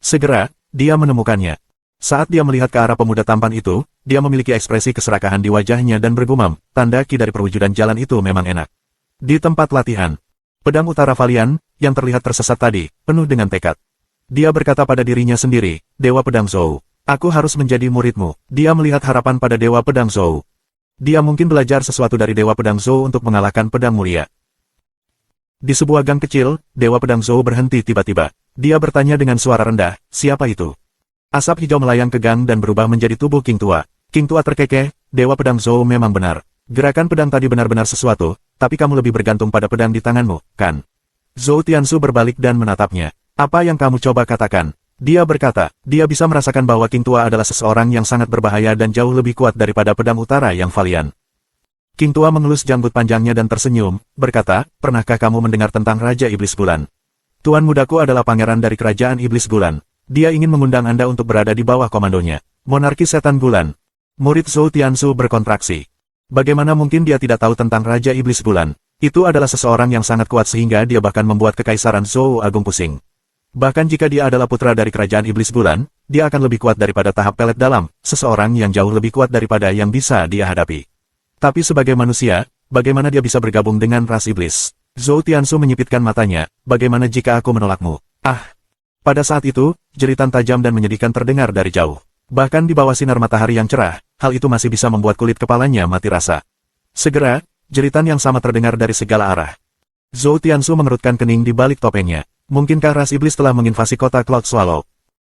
Segera, dia menemukannya. Saat dia melihat ke arah pemuda tampan itu, dia memiliki ekspresi keserakahan di wajahnya dan bergumam, tanda ki dari perwujudan jalan itu memang enak. Di tempat latihan, pedang utara Valian, yang terlihat tersesat tadi, penuh dengan tekad. Dia berkata pada dirinya sendiri, Dewa Pedang Zhou, aku harus menjadi muridmu. Dia melihat harapan pada Dewa Pedang Zhou. Dia mungkin belajar sesuatu dari Dewa Pedang Zhou untuk mengalahkan pedang mulia. Di sebuah gang kecil, Dewa Pedang Zhou berhenti tiba-tiba. Dia bertanya dengan suara rendah, siapa itu? Asap hijau melayang ke gang dan berubah menjadi tubuh King Tua. King Tua terkekeh, Dewa Pedang Zhou memang benar. Gerakan pedang tadi benar-benar sesuatu, tapi kamu lebih bergantung pada pedang di tanganmu, kan? Zhou Tiansu berbalik dan menatapnya. Apa yang kamu coba katakan? Dia berkata, dia bisa merasakan bahwa King Tua adalah seseorang yang sangat berbahaya dan jauh lebih kuat daripada pedang utara yang Valian. King Tua mengelus janggut panjangnya dan tersenyum, berkata, pernahkah kamu mendengar tentang Raja Iblis Bulan? Tuan mudaku adalah pangeran dari kerajaan Iblis Bulan. Dia ingin mengundang Anda untuk berada di bawah komandonya. Monarki Setan Bulan. Murid Zhou Tiansu berkontraksi. Bagaimana mungkin dia tidak tahu tentang Raja Iblis Bulan? Itu adalah seseorang yang sangat kuat sehingga dia bahkan membuat Kekaisaran Zhou Agung pusing. Bahkan jika dia adalah putra dari kerajaan Iblis Bulan, dia akan lebih kuat daripada tahap pelet dalam, seseorang yang jauh lebih kuat daripada yang bisa dia hadapi. Tapi sebagai manusia, bagaimana dia bisa bergabung dengan ras iblis? Zhou Tiansu menyipitkan matanya, bagaimana jika aku menolakmu? Ah! Pada saat itu, jeritan tajam dan menyedihkan terdengar dari jauh. Bahkan di bawah sinar matahari yang cerah, hal itu masih bisa membuat kulit kepalanya mati rasa. Segera, jeritan yang sama terdengar dari segala arah. Zhou Tiansu mengerutkan kening di balik topengnya. Mungkinkah ras iblis telah menginvasi kota Cloud Swallow?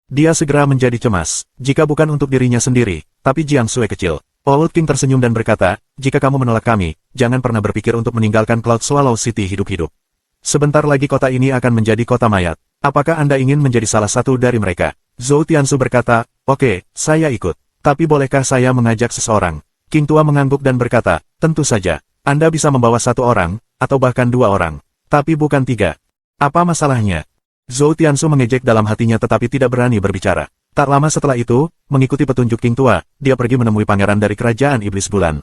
Dia segera menjadi cemas, jika bukan untuk dirinya sendiri, tapi Jiang Sui kecil. Old King tersenyum dan berkata, jika kamu menolak kami, jangan pernah berpikir untuk meninggalkan Cloud Swallow City hidup-hidup. Sebentar lagi kota ini akan menjadi kota mayat. Apakah Anda ingin menjadi salah satu dari mereka? Zhou Tiansu berkata, oke, saya ikut. Tapi bolehkah saya mengajak seseorang? King Tua mengangguk dan berkata, tentu saja. Anda bisa membawa 1 orang, atau bahkan 2 orang. Tapi bukan 3. Apa masalahnya? Zhou Tiansu mengejek dalam hatinya tetapi tidak berani berbicara. Tak lama setelah itu, mengikuti petunjuk King Tua, dia pergi menemui pangeran dari kerajaan Iblis Bulan.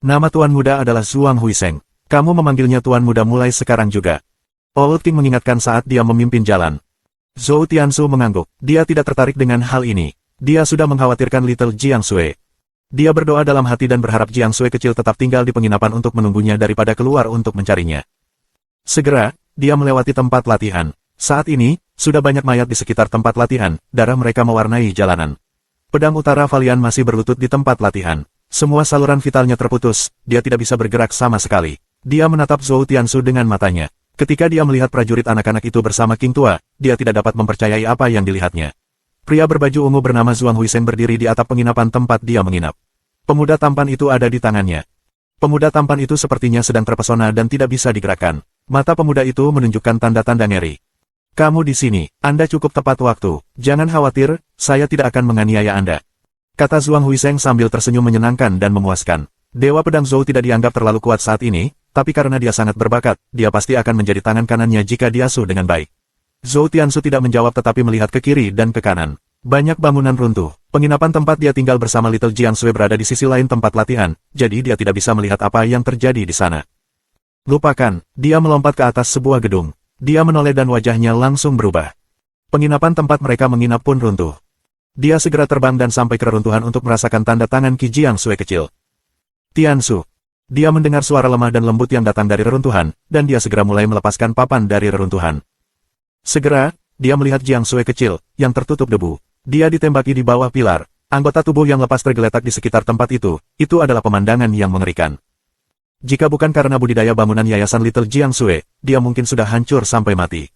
Nama tuan muda adalah Zhuang Huiseng. Kamu memanggilnya tuan muda mulai sekarang juga. Old King mengingatkan saat dia memimpin jalan. Zhou Tiansu mengangguk. Dia tidak tertarik dengan hal ini. Dia sudah mengkhawatirkan Little Jiang Sui. Dia berdoa dalam hati dan berharap Jiang Sui kecil tetap tinggal di penginapan untuk menunggunya daripada keluar untuk mencarinya. Segera, dia melewati tempat latihan. Saat ini, sudah banyak mayat di sekitar tempat latihan, darah mereka mewarnai jalanan. Pedang utara Valian masih berlutut di tempat latihan. Semua saluran vitalnya terputus, dia tidak bisa bergerak sama sekali. Dia menatap Zhou Tiansu dengan matanya. Ketika dia melihat prajurit anak-anak itu bersama King Tua, dia tidak dapat mempercayai apa yang dilihatnya. Pria berbaju ungu bernama Zhuang Huiseng berdiri di atap penginapan tempat dia menginap. Pemuda tampan itu ada di tangannya. Pemuda tampan itu sepertinya sedang terpesona dan tidak bisa digerakkan. Mata pemuda itu menunjukkan tanda-tanda ngeri. Kamu di sini, Anda cukup tepat waktu. Jangan khawatir, saya tidak akan menganiaya Anda. Kata Zhuang Huiseng sambil tersenyum menyenangkan dan memuaskan. Dewa Pedang Zhou tidak dianggap terlalu kuat saat ini, tapi karena dia sangat berbakat, dia pasti akan menjadi tangan kanannya jika diasuh dengan baik. Zhou Tiansu tidak menjawab tetapi melihat ke kiri dan ke kanan. Banyak bangunan runtuh. Penginapan tempat dia tinggal bersama Little Jiang Sui berada di sisi lain tempat latihan, jadi dia tidak bisa melihat apa yang terjadi di sana. Lupakan, dia melompat ke atas sebuah gedung. Dia menoleh dan wajahnya langsung berubah. Penginapan tempat mereka menginap pun runtuh. Dia segera terbang dan sampai ke reruntuhan untuk merasakan tanda tangan Qi Jiangsui kecil. Tiansu. Dia mendengar suara lemah dan lembut yang datang dari reruntuhan, dan dia segera mulai melepaskan papan dari reruntuhan. Segera, dia melihat Jiangsui kecil, yang tertutup debu. Dia ditembaki di bawah pilar. Anggota tubuh yang lepas tergeletak di sekitar tempat itu adalah pemandangan yang mengerikan. Jika bukan karena budidaya bangunan Yayasan Little Jiangsui, dia mungkin sudah hancur sampai mati.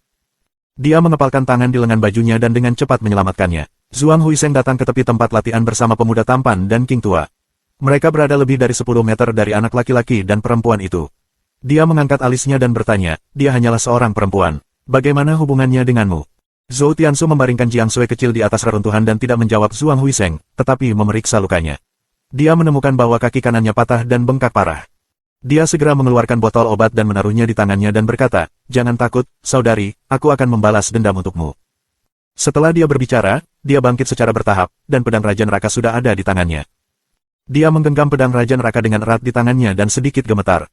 Dia mengepalkan tangan di lengan bajunya dan dengan cepat menyelamatkannya. Zhuang Huiseng datang ke tepi tempat latihan bersama pemuda tampan dan King tua. Mereka berada lebih dari 10 meter dari anak laki-laki dan perempuan itu. Dia mengangkat alisnya dan bertanya, dia hanyalah seorang perempuan. Bagaimana hubungannya denganmu? Zhou Tiansu membaringkan Jiangsui kecil di atas reruntuhan dan tidak menjawab Zhuang Huiseng, tetapi memeriksa lukanya. Dia menemukan bahwa kaki kanannya patah dan bengkak parah. Dia segera mengeluarkan botol obat dan menaruhnya di tangannya dan berkata, jangan takut, saudari, aku akan membalas dendam untukmu. Setelah dia berbicara, dia bangkit secara bertahap, dan pedang Raja Neraka sudah ada di tangannya. Dia menggenggam pedang Raja Neraka dengan erat di tangannya dan sedikit gemetar.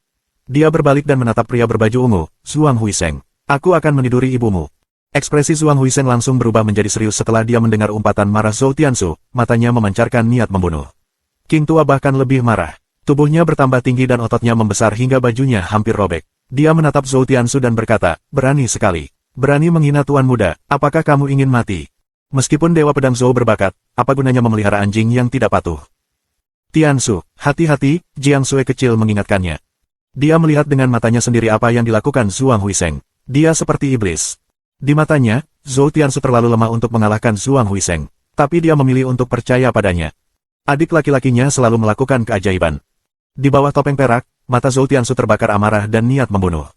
Dia berbalik dan menatap pria berbaju ungu, Zhuang Huiseng. Aku akan meniduri ibumu. Ekspresi Zhuang Huiseng langsung berubah menjadi serius setelah dia mendengar umpatan marah Zhou Tiansu, matanya memancarkan niat membunuh. King tua bahkan lebih marah. Tubuhnya bertambah tinggi dan ototnya membesar hingga bajunya hampir robek. Dia menatap Zhou Tiansu dan berkata, berani sekali. Berani menghina tuan muda, apakah kamu ingin mati? Meskipun Dewa Pedang Zhou berbakat, apa gunanya memelihara anjing yang tidak patuh? Tiansu, hati-hati, Jiangsui kecil mengingatkannya. Dia melihat dengan matanya sendiri apa yang dilakukan Zhuang Huiseng. Dia seperti iblis. Di matanya, Zhou Tiansu terlalu lemah untuk mengalahkan Zhuang Huiseng. Tapi dia memilih untuk percaya padanya. Adik laki-lakinya selalu melakukan keajaiban. Di bawah topeng perak, mata Zhou Tiansu terbakar amarah dan niat membunuh.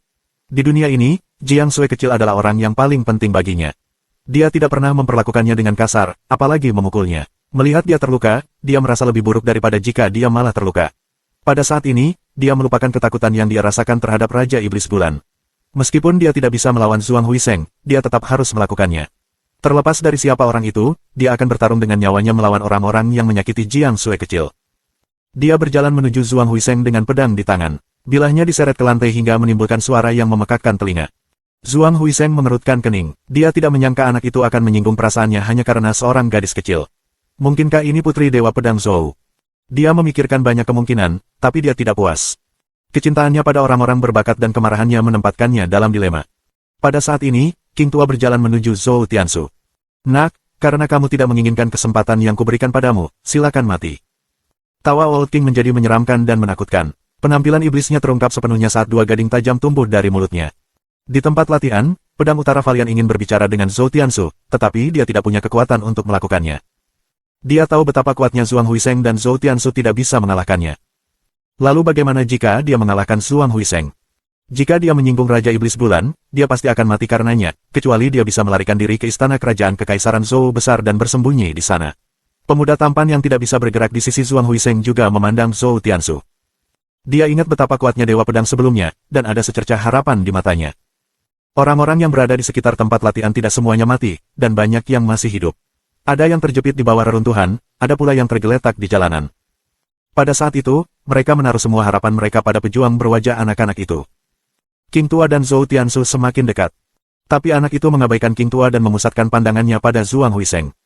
Di dunia ini, Jiangsui kecil adalah orang yang paling penting baginya. Dia tidak pernah memperlakukannya dengan kasar, apalagi memukulnya. Melihat dia terluka, dia merasa lebih buruk daripada jika dia malah terluka. Pada saat ini, dia melupakan ketakutan yang dia rasakan terhadap Raja Iblis Bulan. Meskipun dia tidak bisa melawan Zhuang Huiseng, dia tetap harus melakukannya. Terlepas dari siapa orang itu, dia akan bertarung dengan nyawanya melawan orang-orang yang menyakiti Jiangsui kecil. Dia berjalan menuju Zhuang Huiseng dengan pedang di tangan. Bilahnya diseret ke lantai hingga menimbulkan suara yang memekakkan telinga. Zhuang Huiseng mengerutkan kening. Dia tidak menyangka anak itu akan menyinggung perasaannya hanya karena seorang gadis kecil. Mungkinkah ini putri Dewa Pedang Zhou? Dia memikirkan banyak kemungkinan, tapi dia tidak puas. Kecintaannya pada orang-orang berbakat dan kemarahannya menempatkannya dalam dilema. Pada saat ini, King tua berjalan menuju Zhou Tiansu. Nak, karena kamu tidak menginginkan kesempatan yang kuberikan padamu, silakan mati. Tawa Old King menjadi menyeramkan dan menakutkan. Penampilan iblisnya terungkap sepenuhnya saat dua gading tajam tumbuh dari mulutnya. Di tempat latihan, pedang utara Valian ingin berbicara dengan Zhou Tiansu, tetapi dia tidak punya kekuatan untuk melakukannya. Dia tahu betapa kuatnya Zhuang Huiseng dan Zhou Tiansu tidak bisa mengalahkannya. Lalu bagaimana jika dia mengalahkan Zhuang Huiseng? Jika dia menyinggung Raja Iblis Bulan, dia pasti akan mati karenanya, kecuali dia bisa melarikan diri ke istana kerajaan Kekaisaran Zhou besar dan bersembunyi di sana. Pemuda tampan yang tidak bisa bergerak di sisi Zhuang Huiseng juga memandang Zhou Tiansu. Dia ingat betapa kuatnya Dewa Pedang sebelumnya, dan ada secercah harapan di matanya. Orang-orang yang berada di sekitar tempat latihan tidak semuanya mati, dan banyak yang masih hidup. Ada yang terjepit di bawah reruntuhan, ada pula yang tergeletak di jalanan. Pada saat itu, mereka menaruh semua harapan mereka pada pejuang berwajah anak-anak itu. King tua dan Zhou Tiansu semakin dekat. Tapi anak itu mengabaikan King tua dan memusatkan pandangannya pada Zhuang Huiseng.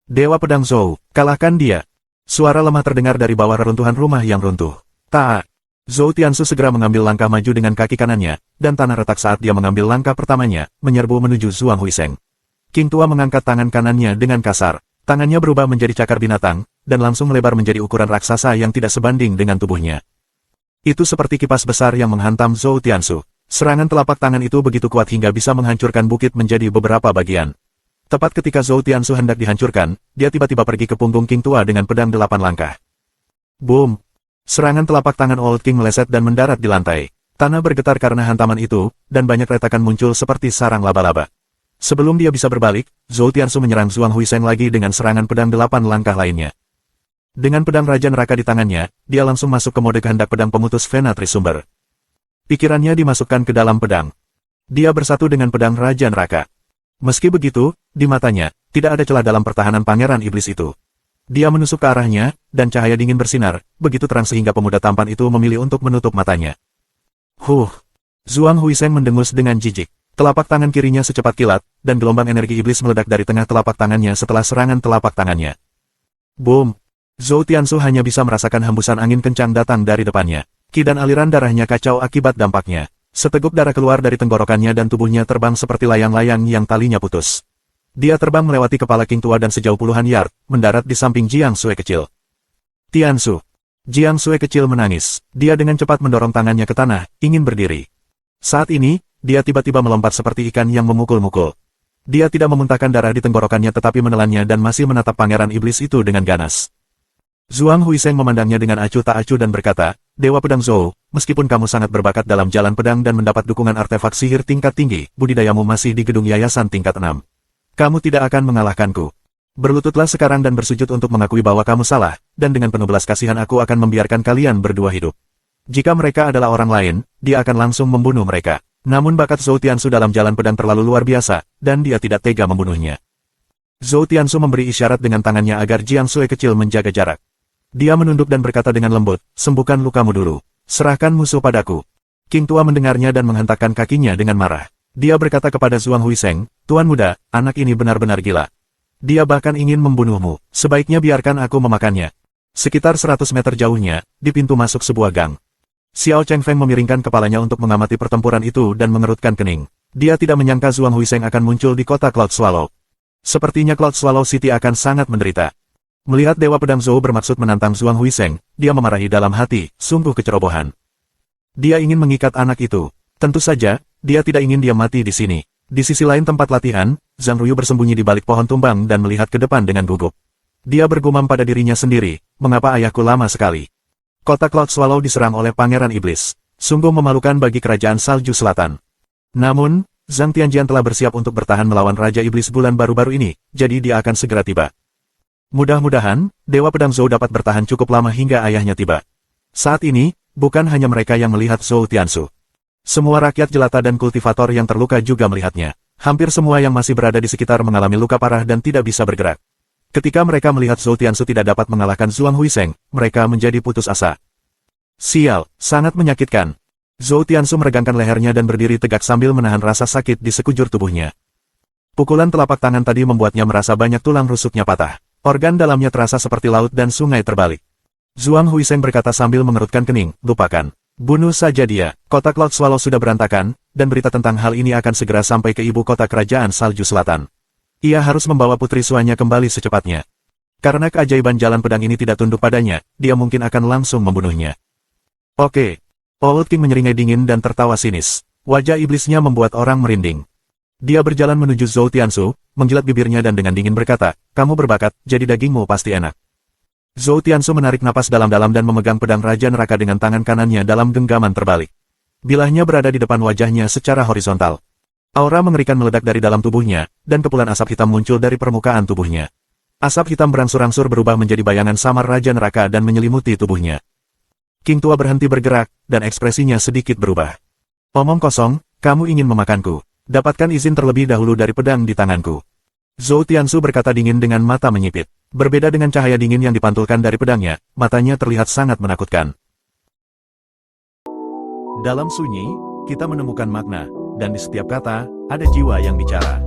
Dewa Pedang Zhou, kalahkan dia. Suara lemah terdengar dari bawah reruntuhan rumah yang runtuh. Tak. Zhou Tiansu segera mengambil langkah maju dengan kaki kanannya, dan tanah retak saat dia mengambil langkah pertamanya, menyerbu menuju Zhuang Huiseng. King tua mengangkat tangan kanannya dengan kasar. Tangannya berubah menjadi cakar binatang, dan langsung melebar menjadi ukuran raksasa yang tidak sebanding dengan tubuhnya. Itu seperti kipas besar yang menghantam Zhou Tiansu. Serangan telapak tangan itu begitu kuat hingga bisa menghancurkan bukit menjadi beberapa bagian. Tepat ketika Zhou Tiansu hendak dihancurkan, dia tiba-tiba pergi ke punggung King tua dengan pedang 8 langkah. Boom! Serangan telapak tangan Old King meleset dan mendarat di lantai. Tanah bergetar karena hantaman itu, dan banyak retakan muncul seperti sarang laba-laba. Sebelum dia bisa berbalik, Zhou Tiansu menyerang Zhuang Huiseng lagi dengan serangan pedang 8 langkah lainnya. Dengan pedang Raja Neraka di tangannya, dia langsung masuk ke mode kehendak pedang pemutus vena Trisumber. Pikirannya dimasukkan ke dalam pedang. Dia bersatu dengan pedang Raja Neraka. Meski begitu, di matanya, tidak ada celah dalam pertahanan Pangeran Iblis itu. Dia menusuk ke arahnya, dan cahaya dingin bersinar, begitu terang sehingga pemuda tampan itu memilih untuk menutup matanya. Zhuang Huiseng mendengus dengan jijik. Telapak tangan kirinya secepat kilat, dan gelombang energi iblis meledak dari tengah telapak tangannya setelah serangan telapak tangannya. Boom! Zhou Tiansu hanya bisa merasakan hembusan angin kencang datang dari depannya. Ki dan aliran darahnya kacau akibat dampaknya. Seteguk darah keluar dari tenggorokannya dan tubuhnya terbang seperti layang-layang yang talinya putus. Dia terbang melewati kepala King Tua dan sejauh puluhan yard, mendarat di samping Jiang Sui kecil. Tiansu. Jiang Sui kecil menangis. Dia dengan cepat mendorong tangannya ke tanah, ingin berdiri. Saat ini, dia tiba-tiba melompat seperti ikan yang memukul-mukul. Dia tidak memuntahkan darah di tenggorokannya tetapi menelannya dan masih menatap pangeran iblis itu dengan ganas. Zhuang Huiseng memandangnya dengan acuh tak acuh dan berkata, Dewa Pedang Zhou, meskipun kamu sangat berbakat dalam jalan pedang dan mendapat dukungan artefak sihir tingkat tinggi, budidayamu masih di gedung yayasan tingkat 6. Kamu tidak akan mengalahkanku. Berlututlah sekarang dan bersujud untuk mengakui bahwa kamu salah, dan dengan penuh belas kasihan aku akan membiarkan kalian berdua hidup. Jika mereka adalah orang lain, dia akan langsung membunuh mereka. Namun bakat Zhou Tiansu dalam jalan pedang terlalu luar biasa, dan dia tidak tega membunuhnya. Zhou Tiansu memberi isyarat dengan tangannya agar Jiang Sui kecil menjaga jarak. Dia menunduk dan berkata dengan lembut, sembuhkan lukamu dulu. Serahkan musuh padaku. King Tua mendengarnya dan menghentakkan kakinya dengan marah. Dia berkata kepada Zhuang Huiseng, Tuan muda, anak ini benar-benar gila. Dia bahkan ingin membunuhmu, sebaiknya biarkan aku memakannya. Sekitar 100 meter jauhnya, di pintu masuk sebuah gang. Xiao Chengfeng memiringkan kepalanya untuk mengamati pertempuran itu dan mengerutkan kening. Dia tidak menyangka Zhuang Huiseng akan muncul di kota Cloud Swallow. Sepertinya Cloud Swallow City akan sangat menderita. Melihat Dewa Pedang Zhou bermaksud menantang Zhuang Huiseng, dia memarahi dalam hati, sungguh kecerobohan. Dia ingin mengikat anak itu. Tentu saja, dia tidak ingin dia mati di sini. Di sisi lain tempat latihan, Zhang Ruyu bersembunyi di balik pohon tumbang dan melihat ke depan dengan gugup. Dia bergumam pada dirinya sendiri, mengapa ayahku lama sekali. Kota Cloud Swallow diserang oleh Pangeran Iblis. Sungguh memalukan bagi kerajaan Salju Selatan. Namun, Zhang Tianjian telah bersiap untuk bertahan melawan Raja Iblis bulan baru-baru ini, jadi dia akan segera tiba. Mudah-mudahan, Dewa Pedang Zhou dapat bertahan cukup lama hingga ayahnya tiba. Saat ini, bukan hanya mereka yang melihat Zhou Tiansu. Semua rakyat jelata dan kultivator yang terluka juga melihatnya. Hampir semua yang masih berada di sekitar mengalami luka parah dan tidak bisa bergerak. Ketika mereka melihat Zhou Tiansu tidak dapat mengalahkan Zhuang Huiseng, mereka menjadi putus asa. Sial, sangat menyakitkan. Zhou Tiansu meregangkan lehernya dan berdiri tegak sambil menahan rasa sakit di sekujur tubuhnya. Pukulan telapak tangan tadi membuatnya merasa banyak tulang rusuknya patah. Organ dalamnya terasa seperti laut dan sungai terbalik. Zhuang Huiseng berkata sambil mengerutkan kening, lupakan. Bunuh saja dia. Kota Cloud Swallow sudah berantakan, dan berita tentang hal ini akan segera sampai ke ibu kota kerajaan Salju Selatan. Ia harus membawa putri suanya kembali secepatnya. Karena keajaiban jalan pedang ini tidak tunduk padanya, dia mungkin akan langsung membunuhnya. Oke. Old King menyeringai dingin dan tertawa sinis. Wajah iblisnya membuat orang merinding. Dia berjalan menuju Zhou Tiansu, menjilat bibirnya dan dengan dingin berkata, kamu berbakat, jadi dagingmu pasti enak. Zhou Tiansu menarik napas dalam-dalam dan memegang pedang Raja Neraka dengan tangan kanannya dalam genggaman terbalik. Bilahnya berada di depan wajahnya secara horizontal. Aura mengerikan meledak dari dalam tubuhnya, dan kepulan asap hitam muncul dari permukaan tubuhnya. Asap hitam berangsur-angsur berubah menjadi bayangan samar Raja Neraka dan menyelimuti tubuhnya. King Tua berhenti bergerak, dan ekspresinya sedikit berubah. Omong kosong, kamu ingin memakanku. Dapatkan izin terlebih dahulu dari pedang di tanganku. Zhou Tiansu berkata dingin dengan mata menyipit. Berbeda dengan cahaya dingin yang dipantulkan dari pedangnya, matanya terlihat sangat menakutkan. Dalam sunyi, kita menemukan makna, dan di setiap kata, ada jiwa yang bicara.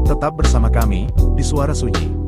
Tetap bersama kami, di Suara Sunyi.